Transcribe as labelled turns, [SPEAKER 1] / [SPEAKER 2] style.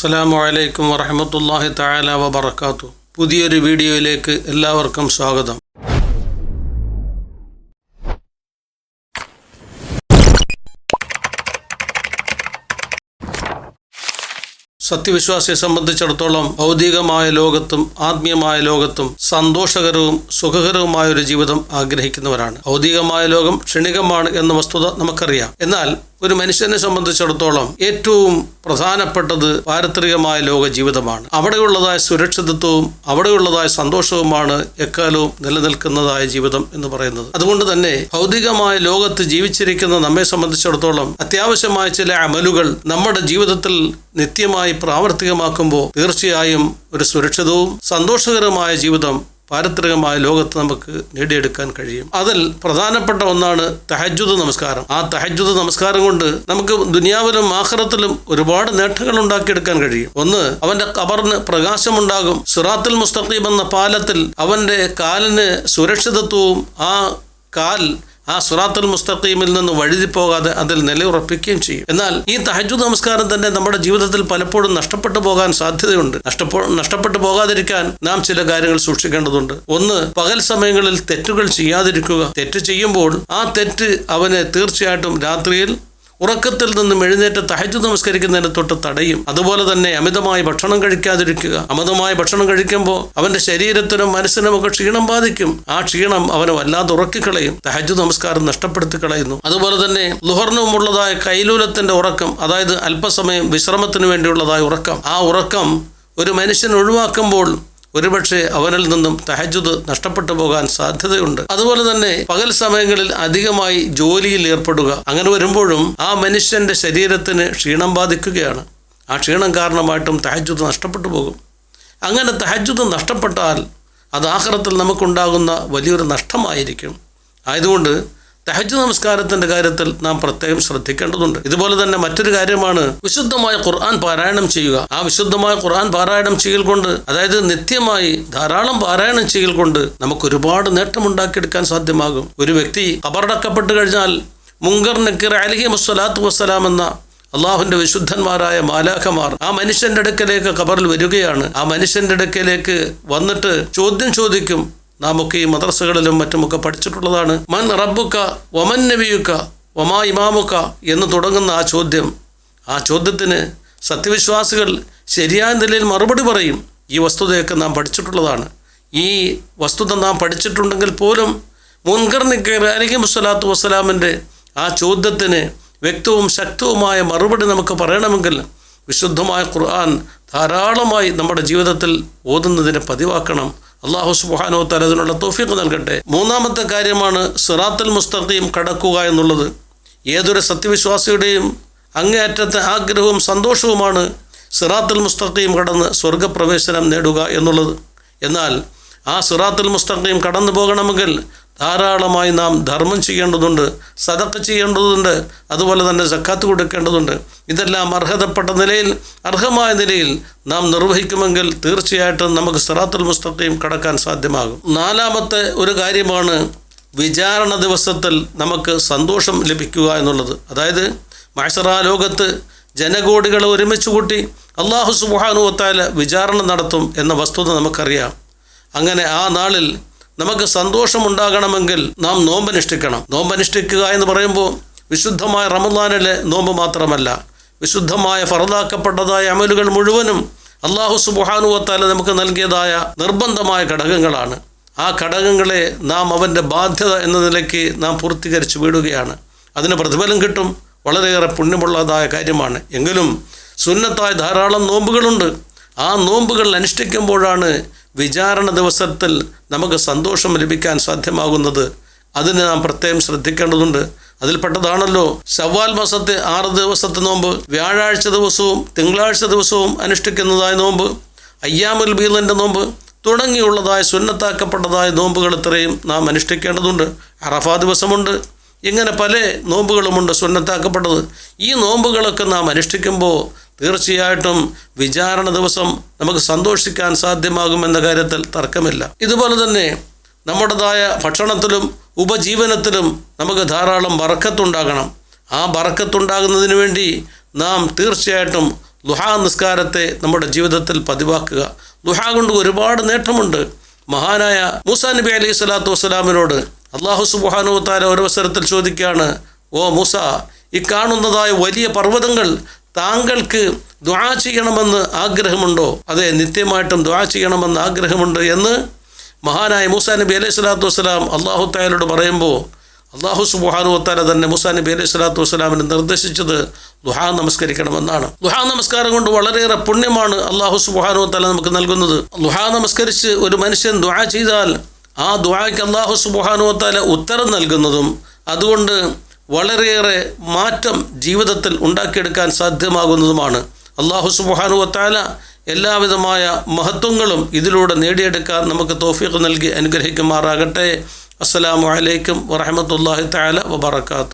[SPEAKER 1] അസ്സലാമു അലൈക്കും വറഹ്മത്തുള്ളാഹി തആല വബറകാതുഹു. പുതിയൊരു വീഡിയോയിലേക്ക് എല്ലാവർക്കും സ്വാഗതം. സത്യവിശ്വാസിയെ സംബന്ധിച്ചിടത്തോളം ഭൗതികമായ ലോകത്തും ആത്മീയമായ ലോകത്തും സന്തോഷകരവും സുഖകരവുമായ ഒരു ജീവിതം ആഗ്രഹിക്കുന്നവരാണ്. ഭൗതികമായ ലോകം ക്ഷണികമാണ് എന്ന വസ്തുത നമുക്കറിയാം. എന്നാൽ ഒരു മനുഷ്യനെ സംബന്ധിച്ചിടത്തോളം ഏറ്റവും പ്രധാനപ്പെട്ടത് പാരത്രികമായ ലോക ജീവിതമാണ്. അവിടെയുള്ളതായ സുരക്ഷിതത്വവും അവിടെയുള്ളതായ സന്തോഷവുമാണ് എക്കാലവും നിലനിൽക്കുന്നതായ ജീവിതം എന്ന് പറയുന്നത്. അതുകൊണ്ട് തന്നെ ഭൗതികമായ ലോകത്ത് ജീവിച്ചിരിക്കുന്ന നമ്മെ സംബന്ധിച്ചിടത്തോളം അത്യാവശ്യമായ ചില അമലുകൾ നമ്മുടെ ജീവിതത്തിൽ നിത്യമായി പ്രാവർത്തികമാക്കുമ്പോൾ തീർച്ചയായും ഒരു സുരക്ഷിതവും സന്തോഷകരമായ ജീവിതം പാരത്രികമായ ലോകത്ത് നമുക്ക് നേടിയെടുക്കാൻ കഴിയും. അതിൽ പ്രധാനപ്പെട്ട ഒന്നാണ് തഹജ്ജുദ് നമസ്കാരം. ആ തഹജ്ജുദ് നമസ്കാരം കൊണ്ട് നമുക്ക് ദുനിയാവിലും ആഖിറത്തിലും ഒരുപാട് നേട്ടങ്ങൾ ഉണ്ടാക്കിയെടുക്കാൻ കഴിയും. ഒന്ന്, അവന്റെ ഖബറിന് പ്രകാശമുണ്ടാകും. സിറാത്തുൽ മുസ്തഖീം എന്ന പാലത്തിൽ അവന്റെ കാലിന് സുരക്ഷിതത്വവും ആ സിറാത്തുൽ മുസ്തഖീമിൽ നിന്ന് വഴുതിപ്പോകാതെ അതിൽ നിലയുറപ്പിക്കുകയും ചെയ്യും. എന്നാൽ ഈ തഹജ്ജുദ് നമസ്കാരം തന്നെ നമ്മുടെ ജീവിതത്തിൽ പലപ്പോഴും നഷ്ടപ്പെട്ടു പോകാൻ സാധ്യതയുണ്ട്. നഷ്ടപ്പെട്ടു പോകാതിരിക്കാൻ നാം ചില കാര്യങ്ങൾ സൂക്ഷിക്കേണ്ടതുണ്ട്. ഒന്ന്, പകൽ സമയങ്ങളിൽ തെറ്റുകൾ ചെയ്യാതിരിക്കുക. തെറ്റ് ചെയ്യുമ്പോൾ ആ തെറ്റ് അവന് തീർച്ചയായിട്ടും രാത്രിയിൽ ഉറക്കത്തിൽ നിന്നും എഴുന്നേറ്റ് തഹജ്ജുദ് നമസ്കരിക്കുന്നതിന് തൊട്ട് തടയും. അതുപോലെ തന്നെ അമിതമായി ഭക്ഷണം കഴിക്കാതിരിക്കുക. അമിതമായി ഭക്ഷണം കഴിക്കുമ്പോൾ അവന്റെ ശരീരത്തിനും മനസ്സിനും ഒക്കെ ക്ഷീണം ബാധിക്കും. ആ ക്ഷീണം അവനെ വല്ലാതെ ഉറക്കിക്കളയും, തഹജ്ജുദ് നമസ്കാരം നഷ്ടപ്പെടുത്തി കളയുന്നു. അതുപോലെ തന്നെ ലുഹറിനുമുള്ളതായ കൈലൂലത്തിന്റെ ഉറക്കം, അതായത് അല്പസമയം വിശ്രമത്തിന് വേണ്ടിയുള്ളതായ ഉറക്കം, ആ ഉറക്കം ഒരു മനുഷ്യൻ ഒഴിവാക്കുമ്പോൾ ഒരുപക്ഷെ അവനിൽ നിന്നും തഹജ്ജുദ് നഷ്ടപ്പെട്ടു പോകാൻ സാധ്യതയുണ്ട്. അതുപോലെ തന്നെ പകൽ സമയങ്ങളിൽ അധികമായി ജോലിയിൽ ഏർപ്പെടുക. അങ്ങനെ വരുമ്പോഴും ആ മനുഷ്യന്റെ ശരീരത്തിന് ക്ഷീണം ബാധിക്കുകയാണ്. ആ ക്ഷീണം കാരണമായിട്ടും തഹജ്ജുദ് നഷ്ടപ്പെട്ടു പോകും. അങ്ങനെ തഹജ്ജുദ് നഷ്ടപ്പെട്ടാൽ അത് ആഖിറത്തിൽ നമുക്കുണ്ടാകുന്ന വലിയൊരു നഷ്ടമായിരിക്കും. ആയതുകൊണ്ട് തഹജ്ജുദ് നമസ്കാരത്തിന്റെ കാര്യത്തിൽ നാം പ്രത്യേകം ശ്രദ്ധിക്കേണ്ടതുണ്ട്. ഇതുപോലെ തന്നെ മറ്റൊരു കാര്യമാണ് വിശുദ്ധമായ ഖുർആൻ പാരായണം ചെയ്യുക. ആ വിശുദ്ധമായ ഖുർആൻ പാരായണം ചെയ്യൽ കൊണ്ട്, അതായത് നിത്യമായി ധാരാളം പാരായണം ചെയ്യൽ കൊണ്ട് നമുക്ക് ഒരുപാട് നേട്ടമുണ്ടാക്കിയെടുക്കാൻ സാധ്യമാകും. ഒരു വ്യക്തി ഖബറടക്കപ്പെട്ട് കഴിഞ്ഞാൽ മുങ്കർ നക്കീർ അലൈഹിമുസ്സലാത്തു വസ്സലാം എന്ന അള്ളാഹുവിന്റെ വിശുദ്ധന്മാരായ മാലാഖമാർ ആ മനുഷ്യന്റെ അടുക്കലേക്ക് ഖബറിൽ വരികയാണ്. ആ മനുഷ്യന്റെ അടുക്കലേക്ക് വന്നിട്ട് ചോദ്യം ചോദിക്കും. നാം ഒക്കെ ഈ മദ്രസകളിലും മറ്റുമൊക്കെ പഠിച്ചിട്ടുള്ളതാണ്. മൻ റബ്ബുക വമൻ നബിയുക വമാ ഇമാമുക എന്ന് തുടങ്ങുന്ന ആ ചോദ്യത്തിന് സത്യവിശ്വാസികൾ ശരിയായ നിലയിൽ മറുപടി പറയും. ഈ വസ്തുതയൊക്കെ നാം പഠിച്ചിട്ടുള്ളതാണ്. ഈ വസ്തുത നാം പഠിച്ചിട്ടുണ്ടെങ്കിൽ പോലും മുൻകർ നക്കീർ അലൈഹിമുസ്സലാത്തു വസ്സലാമിൻ്റെ ആ ചോദ്യത്തിന് വ്യക്തവും ശക്തവുമായ മറുപടി നമുക്ക് പറയണമെങ്കിൽ വിശുദ്ധമായ ഖുർആൻ ധാരാളമായി നമ്മുടെ ജീവിതത്തിൽ ഓതുന്നതിനെ പതിവാക്കണം. അല്ലാഹു സുബ്ഹാനഹു വ തആല അതിനുള്ള തൗഫീഖ് നൽകട്ടെ. മൂന്നാമത്തെ കാര്യമാണ് സിറാത്തുൽ മുസ്തഖീം കടക്കുക എന്നുള്ളത്. ഏതൊരു സത്യവിശ്വാസിയുടെയും അങ്ങേയറ്റത്തെ ആഗ്രഹവും സന്തോഷവുമാണ് സിറാത്തുൽ മുസ്തഖീം കടന്ന് സ്വർഗപ്രവേശനം നേടുക എന്നുള്ളത്. എന്നാൽ ആ സിറാത്തുൽ മുസ്തഖീം കടന്നു പോകണമെങ്കിൽ ധാരാളമായി നാം ധർമ്മം ചെയ്യേണ്ടതുണ്ട്, സദഖ ചെയ്യേണ്ടതുണ്ട്, അതുപോലെ തന്നെ സക്കാത്ത് കൊടുക്കേണ്ടതുണ്ട്. ഇതെല്ലാം അർഹമായ നിലയിൽ നാം നിർവഹിക്കുമെങ്കിൽ തീർച്ചയായിട്ടും നമുക്ക് സിറാത്തുൽ മുസ്തഖീം കടക്കാൻ സാധ്യമാകും. നാലാമത്തെ ഒരു കാര്യമാണ് വിചാരണ ദിവസത്തിൽ നമുക്ക് സന്തോഷം ലഭിക്കുക എന്നുള്ളത്. അതായത് മഹ്ശറ ലോകത്ത് ജനകോടികളെ ഒരുമിച്ച് കൂട്ടി അല്ലാഹു സുബ്ഹാനഹു വ തആല വിചാരണ നടത്തും എന്ന വസ്തുത നമുക്കറിയാം. അങ്ങനെ ആ നാളിൽ നമുക്ക് സന്തോഷമുണ്ടാകണമെങ്കിൽ നാം നോമ്പനുഷ്ഠിക്കണം. നോമ്പനുഷ്ഠിക്കുക എന്ന് പറയുമ്പോൾ വിശുദ്ധമായ റമദാനിലെ നോമ്പ് മാത്രമല്ല, വിശുദ്ധമായ ഫർദാക്കപ്പെട്ടതായ അമലുകൾ മുഴുവനും അല്ലാഹു സുബ്ഹാനഹു വ തആല നമുക്ക് നൽകിയതായ നിർബന്ധമായ ഘടകങ്ങളാണ്. ആ ഘടകങ്ങളെ നാം അവൻ്റെ ബാധ്യത എന്ന നിലയ്ക്ക് നാം പൂർത്തീകരിച്ച് വിടുകയാണ്. അതിന് പ്രതിഫലം കിട്ടും. വളരെയേറെ പുണ്യമുള്ളതായ കാര്യമാണ്. എങ്കിലും സുന്നത്തായ ധാരാളം നോമ്പുകളുണ്ട്. ആ നോമ്പുകൾ അനുഷ്ഠിക്കുമ്പോഴാണ് വിചാരണ ദിവസത്തിൽ നമുക്ക് സന്തോഷം ലഭിക്കാൻ സാധ്യമാകുന്നത്. അതിന് നാം പ്രത്യേകം ശ്രദ്ധിക്കേണ്ടതുണ്ട്. അതിൽപ്പെട്ടതാണല്ലോ ശവ്വാൽ മാസത്തെ 6 ദിവസത്തെ നോമ്പ്, വ്യാഴാഴ്ച ദിവസവും തിങ്കളാഴ്ച ദിവസവും അനുഷ്ഠിക്കുന്നതായ നോമ്പ്, അയ്യാമുൽ ബീദിന്റെ നോമ്പ് തുടങ്ങിയുള്ളതായ സുന്നത്താക്കപ്പെട്ടതായ നോമ്പുകൾ ഇത്രയും നാം അനുഷ്ഠിക്കേണ്ടതുണ്ട്. അറഫാ ദിവസമുണ്ട്. ഇങ്ങനെ പല നോമ്പുകളുമുണ്ട് സുന്നത്താക്കപ്പെട്ടത്. ഈ നോമ്പുകളൊക്കെ നാം അനുഷ്ഠിക്കുമ്പോൾ തീർച്ചയായിട്ടും വിചാരണ ദിവസം നമുക്ക് സന്തോഷിക്കാൻ സാധ്യമാകുമെന്ന കാര്യത്തിൽ തർക്കമില്ല. ഇതുപോലെ തന്നെ നമ്മുടേതായ ഭക്ഷണത്തിലും ഉപജീവനത്തിലും നമുക്ക് ധാരാളം ബറക്കത്തുണ്ടാകണം. ആ ബറക്കത്തുണ്ടാകുന്നതിന് വേണ്ടി നാം തീർച്ചയായിട്ടും ദുഹാ നിസ്കാരത്തെ നമ്മുടെ ജീവിതത്തിൽ പതിവാക്കുക. ദുഹാ കൊണ്ട് ഒരുപാട് നേട്ടമുണ്ട്. മഹാനായ മൂസാ നബി അലൈഹി സ്വലാത്തു വസ്സലാമിനോട് അല്ലാഹു സുബ്ഹാനഹു വ തആല ഒരു അവസരത്തിൽ ചോദിക്കുകയാണ്, ഓ മൂസ, ഈ കാണുന്നതായ വലിയ പർവ്വതങ്ങൾ താങ്കൾക്ക് ദുആ ചെയ്യണമെന്ന് ആഗ്രഹമുണ്ടോ? അതെ, നിത്യമായിട്ടും ദുആ ചെയ്യണമെന്ന് ആഗ്രഹമുണ്ട് എന്ന് മഹാനായ മൂസാ നബി അലൈഹി സ്വലാത്തു വസ്സലാം അല്ലാഹു തആലയോട് പറയുമ്പോൾ അല്ലാഹു സുബ്ഹാനഹു വ തആല തന്നെ മൂസാ നബി അലൈഹി സ്വലാത്തു വസ്സലാമിന് നിർദ്ദേശിച്ചത് ദുആ നമസ്കരിക്കണമെന്നാണ്. ദുആ നമസ്കാരം കൊണ്ട് വളരെയേറെ പുണ്യമാണ് അല്ലാഹു സുബ്ഹാനഹു വ തആല നമുക്ക് നൽകുന്നത്. ദുആ നമസ്കരിച്ച് ഒരു മനുഷ്യൻ ദുആ ചെയ്താൽ ആ ദുആയ്ക്ക് അല്ലാഹു സുബ്ഹാനഹു വ തആല ഉത്തരം നൽകുന്നതും അതുകൊണ്ട് വളരെയേറെ മാറ്റം ജീവിതത്തിൽ ഉണ്ടാക്കിയെടുക്കാൻ സാധ്യമാകുന്നതുമാണ്. അല്ലാഹു സുബ്ഹാനഹു വ തആല എല്ലാവിധമായ മഹത്വങ്ങളും ഇതിലൂടെ നേടിയെടുക്കാൻ നമുക്ക് തൗഫീഖ് നൽകി അനുഗ്രഹിക്കുമാറാകട്ടെ. അസ്സലാമു അലൈക്കും വറഹ്മത്തുള്ളാഹി തആല വബറകാതുഹു.